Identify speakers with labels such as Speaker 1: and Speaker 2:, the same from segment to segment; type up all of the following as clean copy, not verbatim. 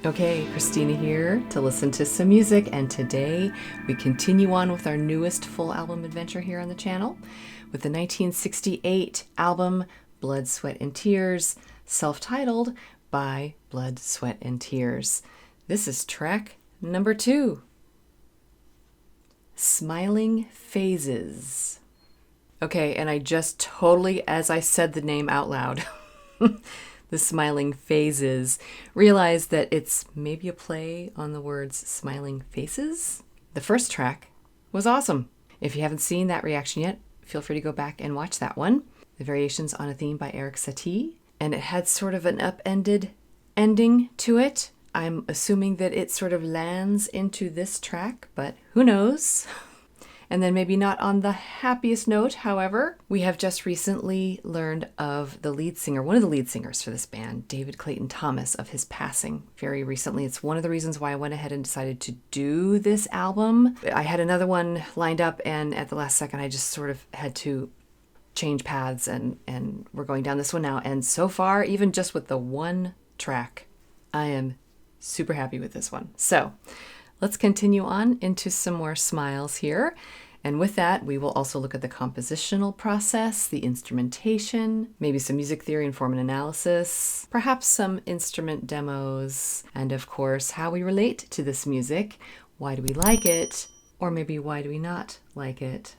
Speaker 1: Okay, Christina here to listen to some music, and today we continue on with our newest full album adventure here on the channel with the 1968 album Blood, Sweat, and Tears, self-titled by Blood, Sweat, and Tears. This is track number 2, Smiling Phases. Okay, and I just totally, as I said the name out loud, the Smiling Phases, realized that it's maybe a play on the words smiling faces. The first track was awesome. If you haven't seen that reaction yet, feel free to go back and watch that one. The Variations on a Theme by Eric Satie, and it had sort of an upended ending to it. I'm assuming that it sort of lands into this track, but who knows? And then maybe not on the happiest note, however. We have just recently learned of the lead singer, one of the lead singers for this band, David Clayton-Thomas, of his passing very recently. It's one of the reasons why I went ahead and decided to do this album. I had another one lined up, and at the last second I just sort of had to change paths, and we're going down this one now. And so far, even just with the one track, I am super happy with this one. So let's continue on into some more smiles here. And with that, we will also look at the compositional process, the instrumentation, maybe some music theory and form and analysis, perhaps some instrument demos, and of course, how we relate to this music. Why do we like it? Or maybe why do we not like it?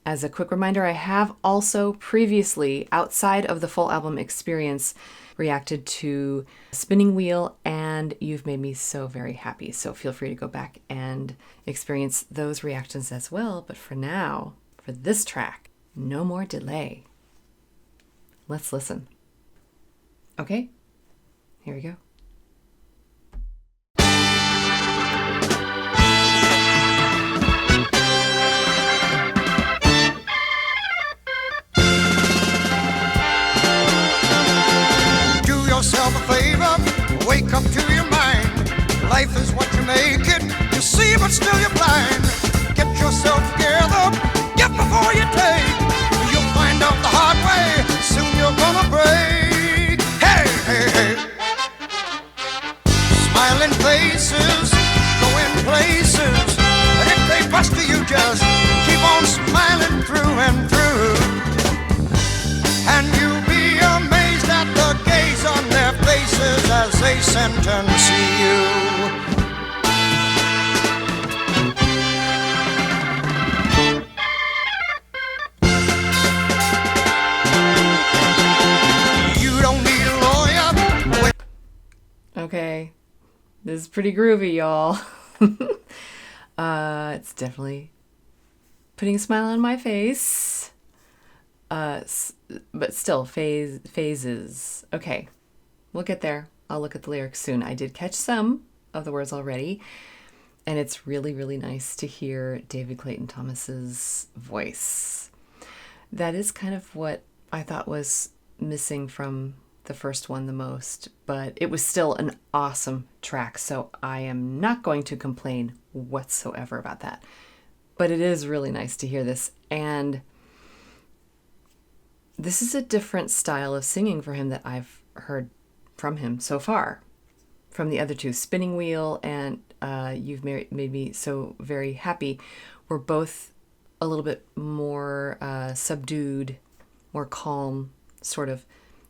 Speaker 1: As a quick reminder, I have also previously, outside of the full album experience, reacted to Spinning Wheel and You've Made Me So Very Happy. So feel free to go back and experience those reactions as well. But for now, for this track, no more delay. Let's listen. Okay, here we go.
Speaker 2: Yourself a favor, wake up to your mind. Life is what you make it. You see, but still you're blind. Get yourself together, get before you take. You'll find out the hard way. Soon you're gonna break. Hey, hey, hey. Smiling faces, going places. And if they bust you, just keep on smiling through and through. And you'll be amazed at the gaze on their faces as they sentence you. You don't need a lawyer.
Speaker 1: Okay, this is pretty groovy, y'all. It's definitely putting a smile on my face. But still, phases. Okay, we'll get there. I'll look at the lyrics soon. I did catch some of the words already, and it's really, really nice to hear David Clayton-Thomas's voice. That is kind of what I thought was missing from the first one the most, but it was still an awesome track, so I am not going to complain whatsoever about that. But it is really nice to hear this, and this is a different style of singing for him that I've heard from him so far. From the other two, Spinning Wheel and You've Made Me So Very Happy, were both a little bit more subdued, more calm, sort of, a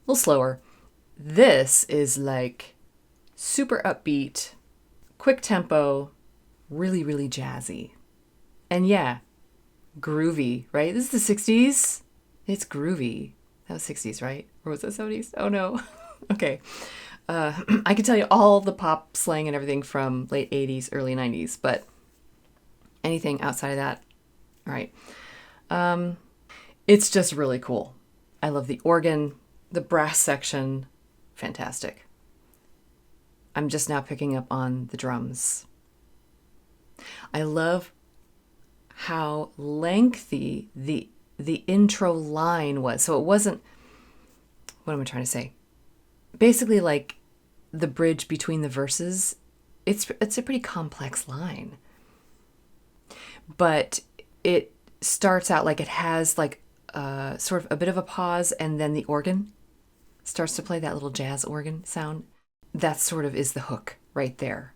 Speaker 1: little slower. This is like super upbeat, quick tempo, really, really jazzy. And yeah, groovy, right? This is the 60s. It's groovy. That was 60s, right? Or was that 70s? Oh no. Okay. I could tell you all the pop slang and everything from late 80s, early 90s, but anything outside of that, all right. It's just really cool. I love the organ, the brass section, fantastic. I'm just now picking up on the drums. I love how lengthy the intro line was. So it wasn't, what am I trying to say? Basically, like the bridge between the verses, it's a pretty complex line. But it starts out like it has like sort of a bit of a pause, and then the organ starts to play that little jazz organ sound. That sort of is the hook right there.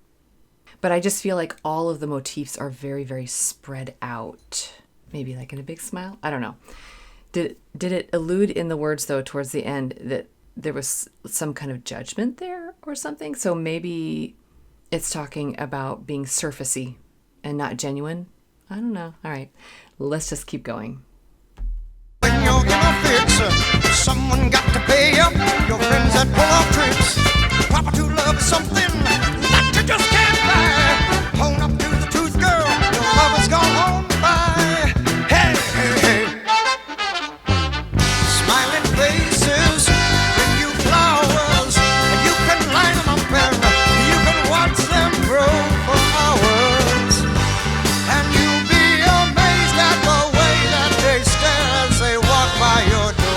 Speaker 1: But I just feel like all of the motifs are very, very spread out. Maybe like in a big smile? I don't know. Did it allude in the words, though, towards the end that there was some kind of judgment there or something? So maybe it's talking about being surfacey and not genuine? I don't know. All right. Let's just keep going.
Speaker 2: When you're in a fix, someone got to pay up. Your friends that pull off tricks. Proper true love is something that you just can't buy. Own up to the truth, girl. Your love is gone home by. Hey, hey, hey. Smiling faces bring you flowers. You can line them up and you can watch them grow for hours. And you'll be amazed at the way that they stare as they walk by your door.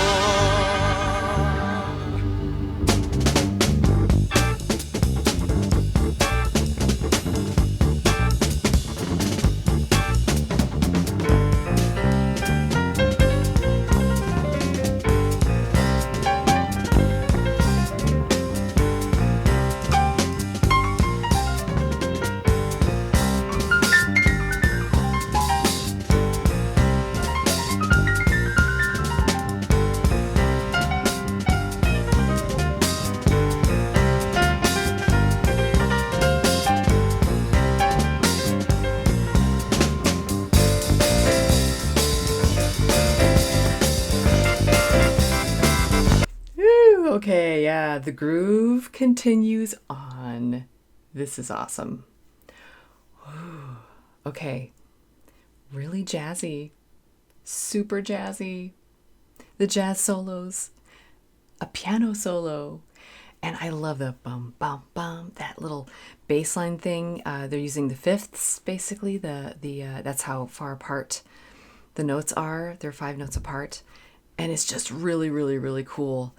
Speaker 1: Okay, yeah, the groove continues on. This is awesome. Ooh, okay, really jazzy, super jazzy. The jazz solos, a piano solo, and I love the bum bum bum, that little bass line thing. They're using the fifths, basically. That's how far apart the notes are. They're 5 notes apart, and it's just really, really, really cool.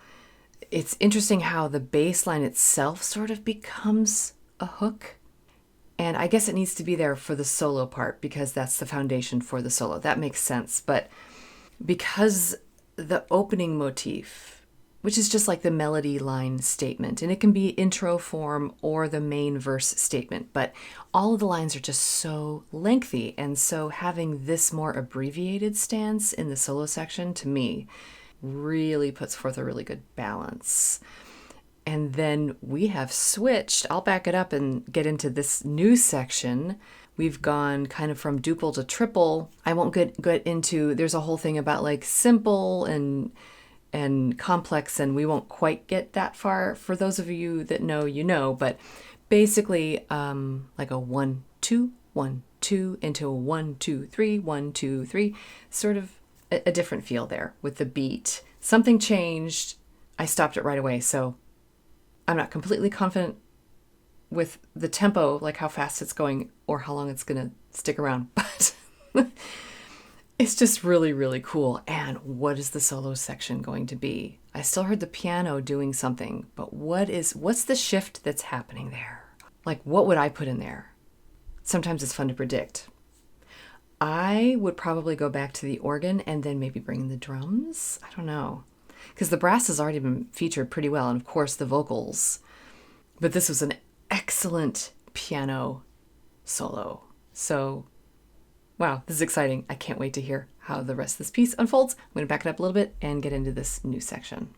Speaker 1: It's interesting how the bass line itself sort of becomes a hook. And I guess it needs to be there for the solo part because that's the foundation for the solo. That makes sense. But because the opening motif, which is just like the melody line statement, and it can be intro form or the main verse statement, but all of the lines are just so lengthy. And so having this more abbreviated stance in the solo section, to me, really puts forth a really good balance. And then we have switched. I'll back it up and get into this new section. We've gone kind of from duple to triple. I won't get into, there's a whole thing about like simple and complex, and we won't quite get that far. For those of you that know, you know, but basically like a 1 2 1 2 into a 1 2 3 1 2 3, sort of a different feel there with the beat. Something changed. I stopped it right away. So I'm not completely confident with the tempo, like how fast it's going or how long it's going to stick around, but it's just really, really cool. And what is the solo section going to be? I still heard the piano doing something, but what's the shift that's happening there? Like, what would I put in there? Sometimes it's fun to predict. I would probably go back to the organ and then maybe bring in the drums. I don't know. Because the brass has already been featured pretty well, and of course the vocals. But this was an excellent piano solo. So, wow, this is exciting. I can't wait to hear how the rest of this piece unfolds. I'm going to back it up a little bit and get into this new section.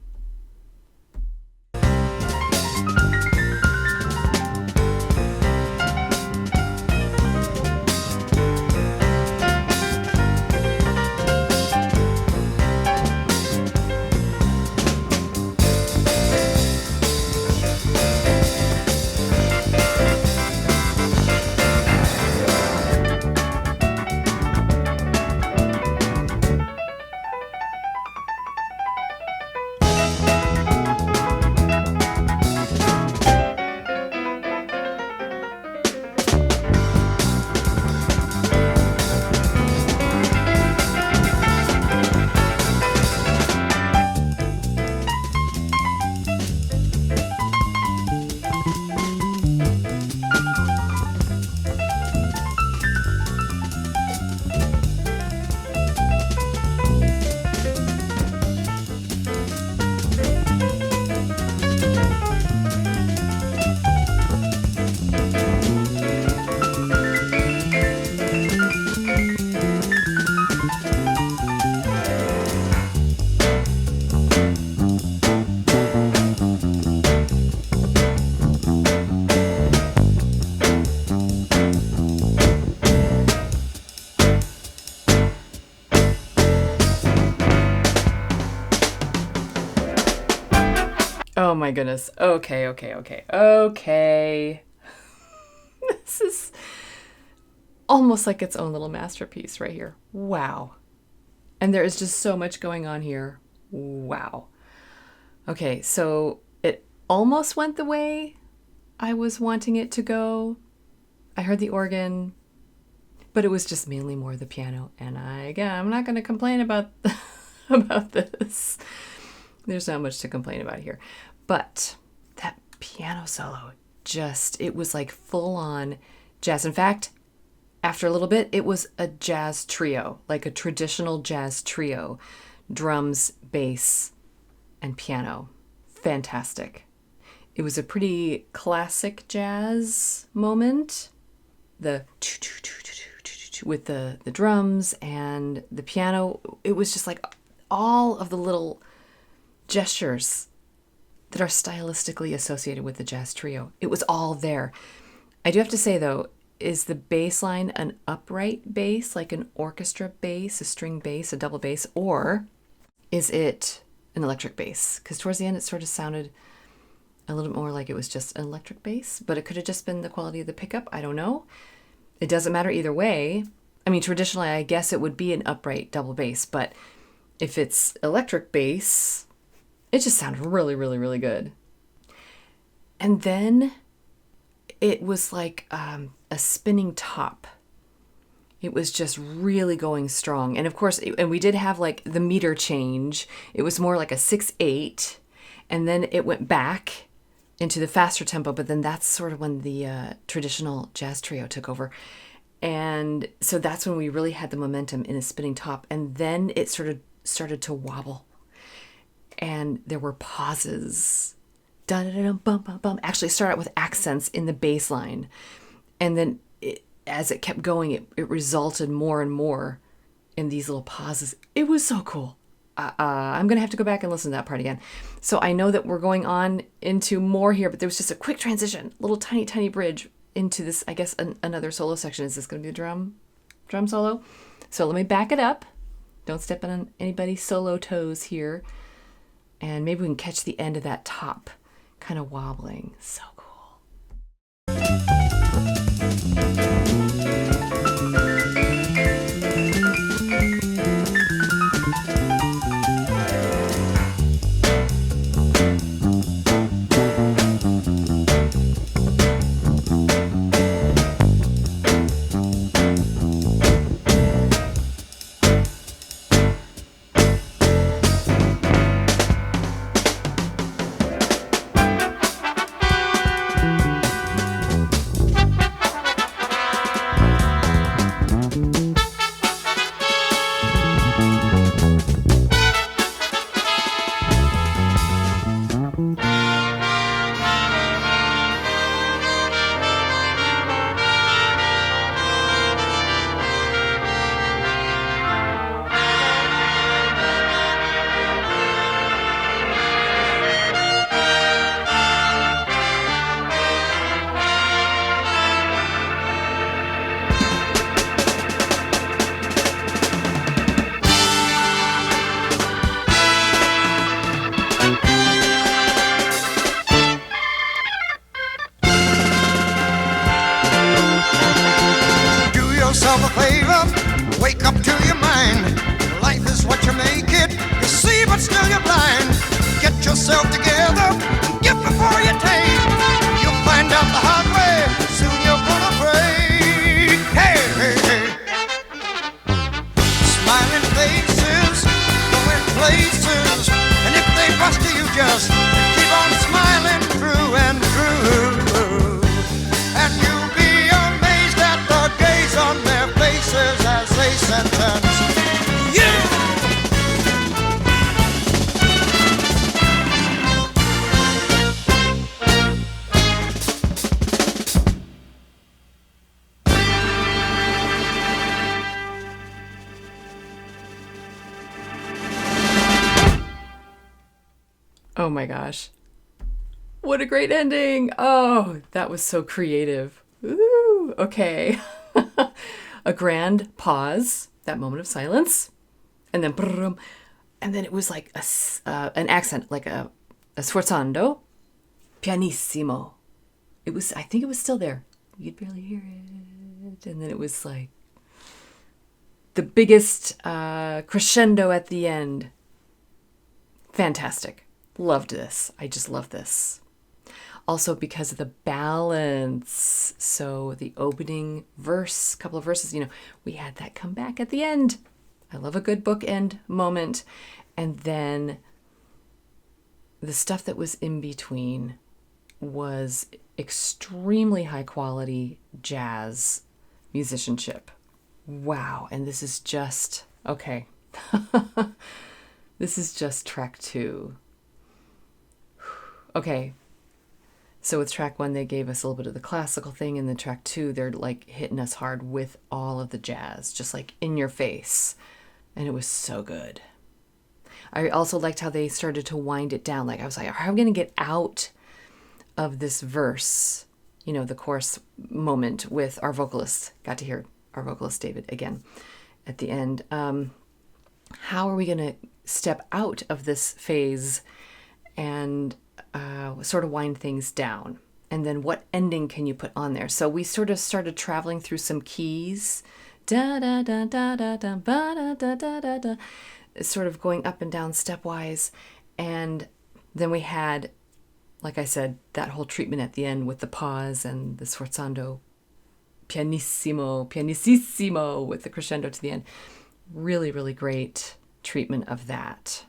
Speaker 1: Oh my goodness. Okay. This is almost like its own little masterpiece right here. Wow. And there is just so much going on here. Wow. Okay, so it almost went the way I was wanting it to go. I heard the organ, but it was just mainly more the piano. And I'm not going to complain about about this. There's not much to complain about here. But that piano solo, it was like full on jazz. In fact, after a little bit, it was a jazz trio, like a traditional jazz trio. Drums, bass, and piano. Fantastic. It was a pretty classic jazz moment. The with the drums and the piano. It was just like all of the little gestures that are stylistically associated with the jazz trio. It was all there. I do have to say, though, is the bass line an upright bass, like an orchestra bass, a string bass, a double bass, or is it an electric bass? Because towards the end, it sort of sounded a little more like it was just an electric bass, but it could have just been the quality of the pickup. I don't know. It doesn't matter either way. I mean, traditionally, I guess it would be an upright double bass, but if it's electric bass, it just sounded really, really, really good. And then it was like a spinning top. It was just really going strong. And of course, and we did have like the meter change. It was more like a 6/8, and then it went back into the faster tempo, but then that's sort of when the traditional jazz trio took over. And so that's when we really had the momentum in a spinning top. And then it sort of started to wobble. And there were pauses. Dun-dun-dun, bum, bum, bum. Actually, it started out with accents in the bass line. And then as it kept going, it resulted more and more in these little pauses. It was so cool. I'm going to have to go back and listen to that part again. So I know that we're going on into more here, but there was just a quick transition, little tiny, tiny bridge into this, I guess, another solo section. Is this going to be a drum solo? So let me back it up. Don't step on anybody's solo toes here. And maybe we can catch the end of that top kind of wobbling. So cool.
Speaker 2: yourself a favor, wake up to your mind. Life is what you make it, you see but still you're blind. Get yourself together, get before you take. You'll find out the hard way, soon you're gonna break. Hey, hey, hey. Smiling faces, going places, and if they bust you, just keep on smiling through and through. And you'll be amazed at the gaze on their faces as they sentence you.
Speaker 1: Oh my gosh. What a great ending. Oh, that was so creative. Ooh, okay. A grand pause, that moment of silence, and then brrrm, and then it was like an accent, like a sforzando, pianissimo. I think it was still there. You'd barely hear it. And then it was like the biggest crescendo at the end. Fantastic. Loved this. I just love this. Also because of the balance. So the opening verse, couple of verses, we had that come back at the end. I love a good bookend moment. And then the stuff that was in between was extremely high quality jazz musicianship. Wow. And this is just, okay. This is just track 2. Okay. So with track 1, they gave us a little bit of the classical thing, and then track 2, they're like hitting us hard with all of the jazz, just like in your face. And it was so good. I also liked how they started to wind it down. Like I was like, how are we going to get out of this verse, the chorus moment with our vocalist? Got to hear our vocalist David again at the end. How are we going to step out of this phase and sort of wind things down? And then what ending can you put on there? So we sort of started traveling through some keys. Da da da da da da ba da da da da. Sort of going up and down stepwise. And then we had, like I said, that whole treatment at the end with the pause and the sforzando, pianissimo with the crescendo to the end. Really, really great treatment of that.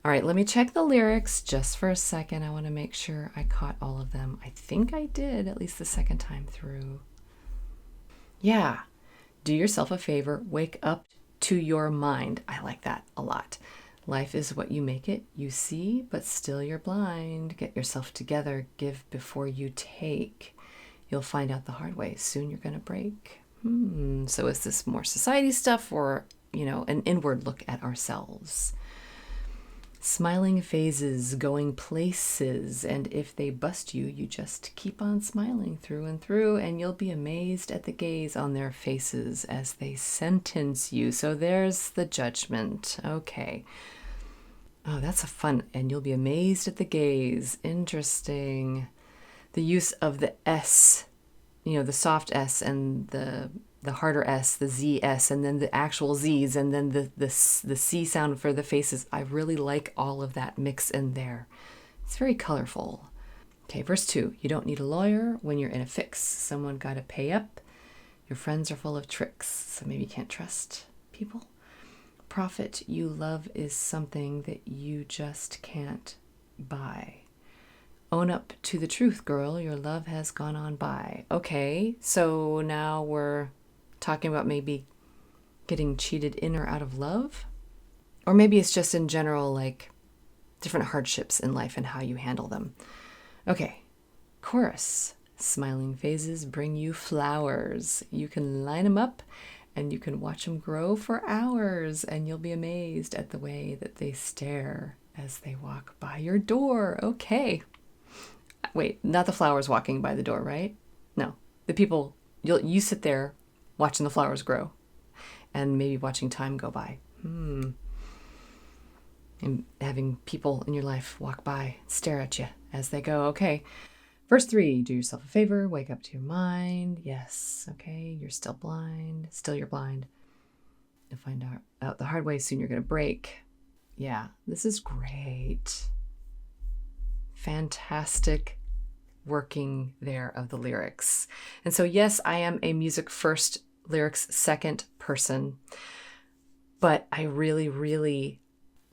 Speaker 1: All right, let me check the lyrics just for a second. I want to make sure I caught all of them. I think I did, at least the second time through. Yeah. Do yourself a favor, wake up to your mind. I like that a lot. Life is what you make it. You see, but still you're blind. Get yourself together. Give before you take. You'll find out the hard way. Soon you're going to break. So is this more society stuff or, an inward look at ourselves? Smiling phases, going places, and if they bust you, you just keep on smiling through and through, and you'll be amazed at the gaze on their faces as they sentence you. So there's the judgment. Okay. Oh, that's a fun, and you'll be amazed at the gaze. Interesting. The use of the S, the soft S and the harder S, the ZS, and then the actual Zs, and then the C sound for the faces. I really like all of that mix in there. It's very colorful. Okay, verse 2. You don't need a lawyer when you're in a fix. Someone got to pay up. Your friends are full of tricks, so maybe you can't trust people. Profit you love is something that you just can't buy. Own up to the truth, girl. Your love has gone on by. Okay, so now we're talking about maybe getting cheated in or out of love, or maybe it's just in general, like different hardships in life and how you handle them. Okay, chorus. Smiling phases bring you flowers. You can line them up and you can watch them grow for hours, and you'll be amazed at the way that they stare as they walk by your door. Okay. Wait, not the flowers walking by the door, right? No, the people, you sit there watching the flowers grow and maybe watching time go by. And having people in your life walk by, stare at you as they go. Okay. Verse 3, do yourself a favor, wake up to your mind. Yes. Okay. You're still blind. Still you're blind. You'll find out the hard way. Soon you're going to break. Yeah. This is great. Fantastic working there of the lyrics. And so, yes, I am a music first, lyrics second person, but I really, really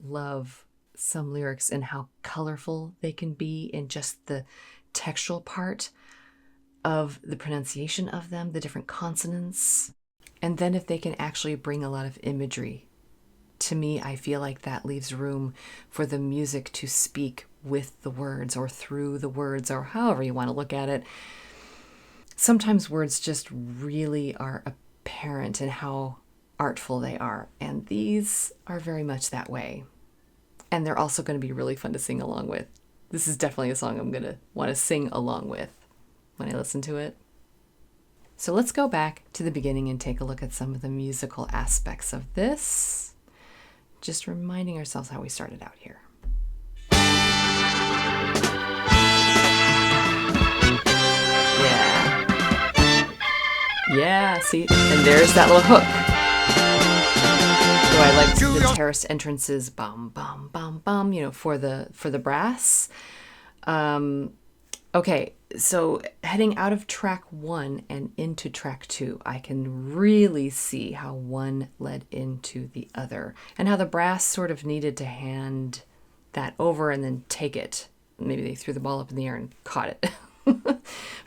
Speaker 1: love some lyrics and how colorful they can be in just the textual part of the pronunciation of them, the different consonants. And then if they can actually bring a lot of imagery, to me, I feel like that leaves room for the music to speak with the words or through the words, or however you want to look at it. Sometimes words just really are apparent in how artful they are, and these are very much that way. And they're also going to be really fun to sing along with. This is definitely a song I'm going to want to sing along with when I listen to it. So let's go back to the beginning and take a look at some of the musical aspects of this. Just reminding ourselves how we started out here. Yeah, see? And there's that little hook. So I like the terraced entrances, bum, bum, bum, bum, you know, for the brass. Okay, so heading out of track 1 and into track 2, I can really see how one led into the other and how the brass sort of needed to hand that over and then take it. Maybe they threw the ball up in the air and caught it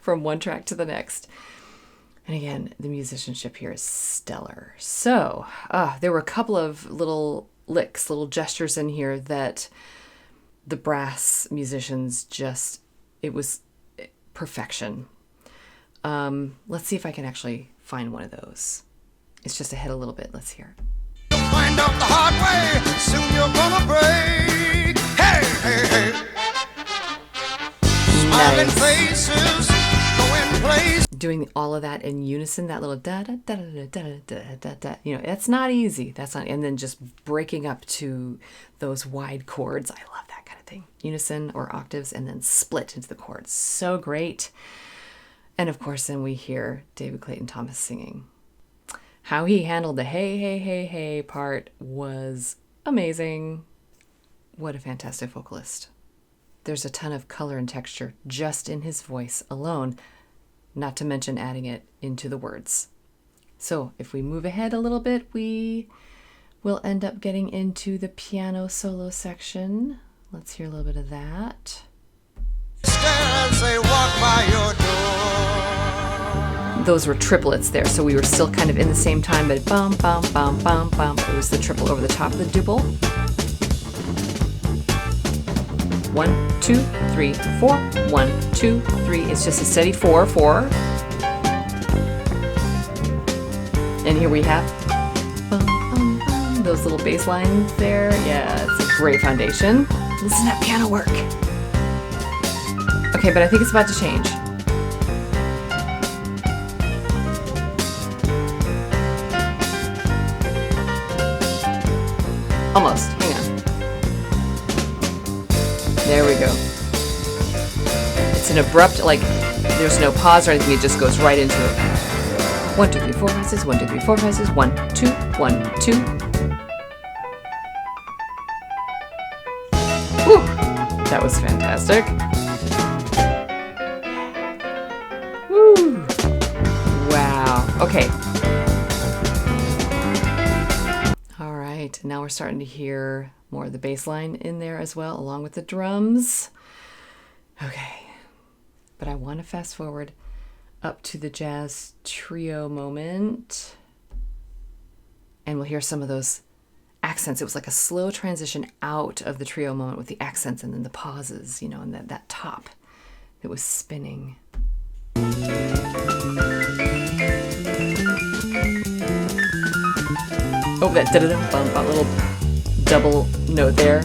Speaker 1: from one track to the next. And again, the musicianship here is stellar. So there were a couple of little licks, little gestures in here that the brass musicians just, it was perfection. Let's see if I can actually find one of those. It's just ahead a little bit. Let's hear it.
Speaker 2: You'll find out the hard way, soon you're gonna break. Hey, hey, hey. Smiling faces, going places.
Speaker 1: Doing all of that in unison, that little da da da da da da da da. You know, that's not easy. That's not, and then just breaking up to those wide chords. I love that kind of thing. Unison or octaves, and then split into the chords. So great. And of course, then we hear David Clayton-Thomas singing. How he handled the hey, hey, hey, hey part was amazing. What a fantastic vocalist. There's a ton of color and texture just in his voice alone, not to mention adding it into the words. So if we move ahead a little bit, we will end up getting into the piano solo section. Let's hear a little bit of that.
Speaker 2: As they walk by your door.
Speaker 1: Those were triplets there, so we were still kind of in the same time, but bum, bum, bum, bum, bum. It was the triple over the top of the double. 1, 2, 3, 4. 1, 2, 3. It's just a steady 4, 4. And here we have bum, bum, bum, those little bass lines there. Yeah, it's a great foundation. Listen to that piano work. Okay, but I think it's about to change. Almost. Hang on. There we go. It's an abrupt, like, there's no pause or anything. It just goes right into it. 1, 2, 3, 4 passes. 1, 2, 3, 4 passes. 1, 2, 1, 2. Woo! That was fantastic. Woo! Wow. Okay. All right. Now we're starting to hear more of the bass line in there as well, along with the drums. Okay. But I want to fast forward up to the jazz trio moment. And we'll hear some of those accents. It was like a slow transition out of the trio moment with the accents and then the pauses, you know, and that top that was spinning. Oh, that da-da-dum-bum, little double note there.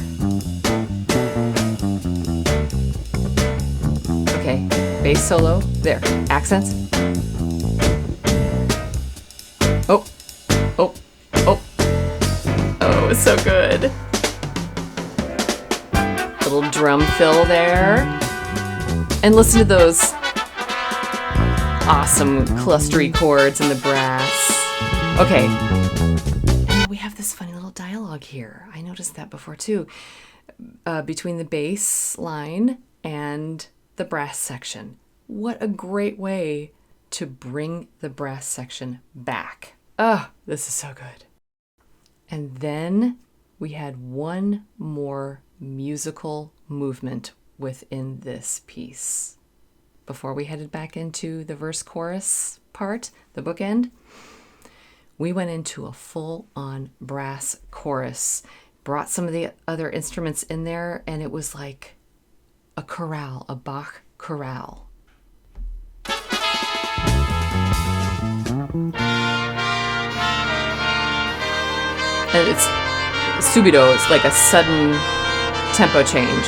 Speaker 1: Okay, bass solo, there, accents. Oh, oh, oh. Oh, it's so good. Little drum fill there. And listen to those awesome clustery chords in the brass. Okay. And we have this funny little dialogue here. I noticed that before too. Between the bass line and the brass section. What a great way to bring the brass section back. Oh, this is so good. And then we had one more musical movement within this piece. Before we headed back into the verse chorus part, the bookend, we went into a full-on brass chorus, brought some of the other instruments in there, and it was like a chorale, a Bach chorale. And it's subito, it's like a sudden tempo change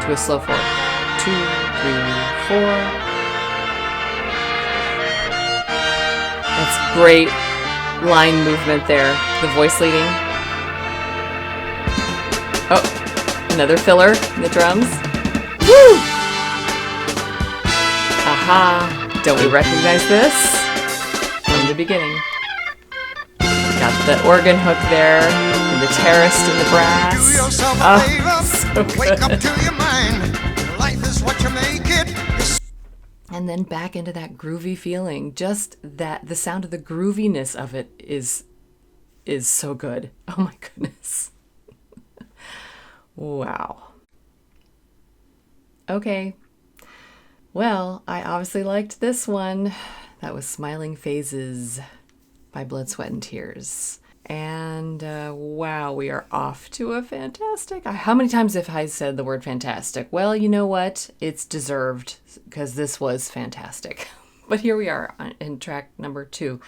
Speaker 1: to a slow 4. 2, 3, 4. That's great line movement there. The voice leading. Oh, another filler in the drums. Woo! Aha! Don't we recognize this? From the beginning. Got the organ hook there, and the terraced and the brass.
Speaker 2: Do yourself a favor, wake up to your mind. Life is what you make it.
Speaker 1: And then back into that groovy feeling. Just that, the sound of the grooviness of it is so good. Oh my goodness. Wow. Okay. Well, I obviously liked this one. That was Smiling Phases by Blood, Sweat, and Tears. And wow, we are off to a fantastic. How many times have I said the word fantastic? Well, you know what? It's deserved because this was fantastic. But here we are in track number 2.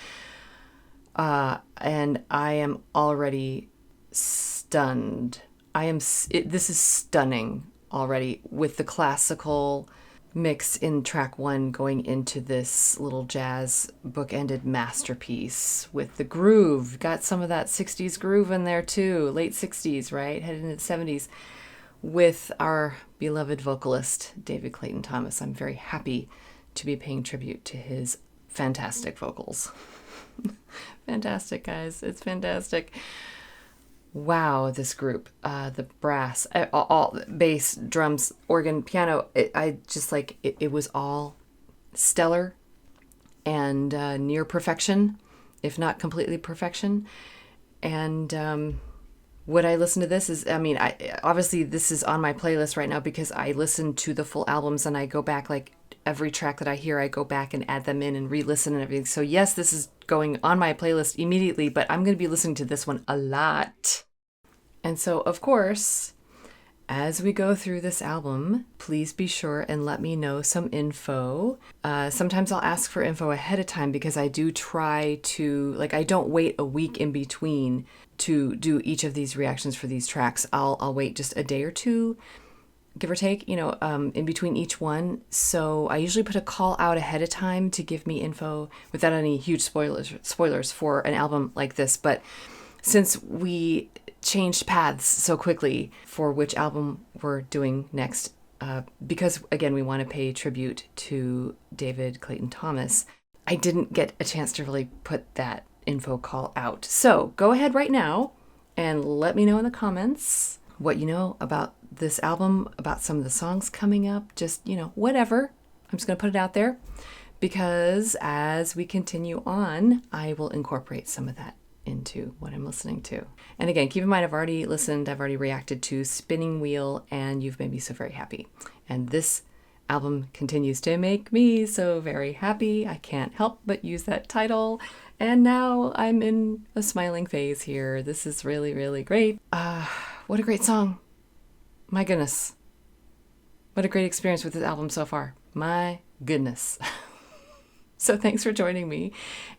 Speaker 1: And I am already stunned. This is stunning already with the classical mix in track 1 going into this little jazz bookended masterpiece with the groove. Got some of that 60s groove in there too, late 60s, right? Headed into the 70s with our beloved vocalist, David Clayton-Thomas. I'm very happy to be paying tribute to his fantastic vocals. Fantastic, guys. It's fantastic. Wow, this group, the brass, all bass, drums, organ, piano, it was all stellar and near perfection, if not completely perfection. And would I listen to this? Obviously this is on my playlist right now because I listen to the full albums and I go back, like every track that I hear, I go back and add them in and re-listen and everything. So yes, this is going on my playlist immediately, but I'm going to be listening to this one a lot. And so, of course, as we go through this album, please be sure and let me know some info. Sometimes I'll ask for info ahead of time because I do try to, I don't wait a week in between to do each of these reactions for these tracks. I'll wait just a day or two, give or take, in between each one. So I usually put a call out ahead of time to give me info without any huge spoilers for an album like this. But since we changed paths so quickly for which album we're doing next, because again, we want to pay tribute to David Clayton-Thomas, I didn't get a chance to really put that info call out. So go ahead right now and let me know in the comments what you know about this album, about some of the songs coming up, just, whatever. I'm just going to put it out there because as we continue on, I will incorporate some of that into what I'm listening to. And again, keep in mind, I've already reacted to Spinning Wheel and You've Made Me So Very Happy. And this album continues to make me so very happy. I can't help but use that title. And now I'm in a smiling phase here. This is really, really great. What a great song. My goodness. What a great experience with this album so far. My goodness. So thanks for joining me.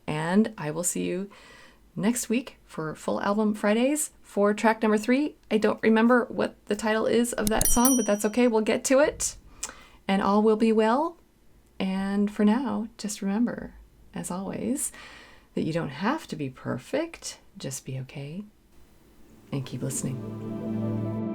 Speaker 1: And I will see you next week for Full Album Fridays for track number 3. I don't remember what the title is of that song, but that's okay. We'll get to it. And all will be well. And for now, just remember, as always, that you don't have to be perfect. Just be okay. And keep listening.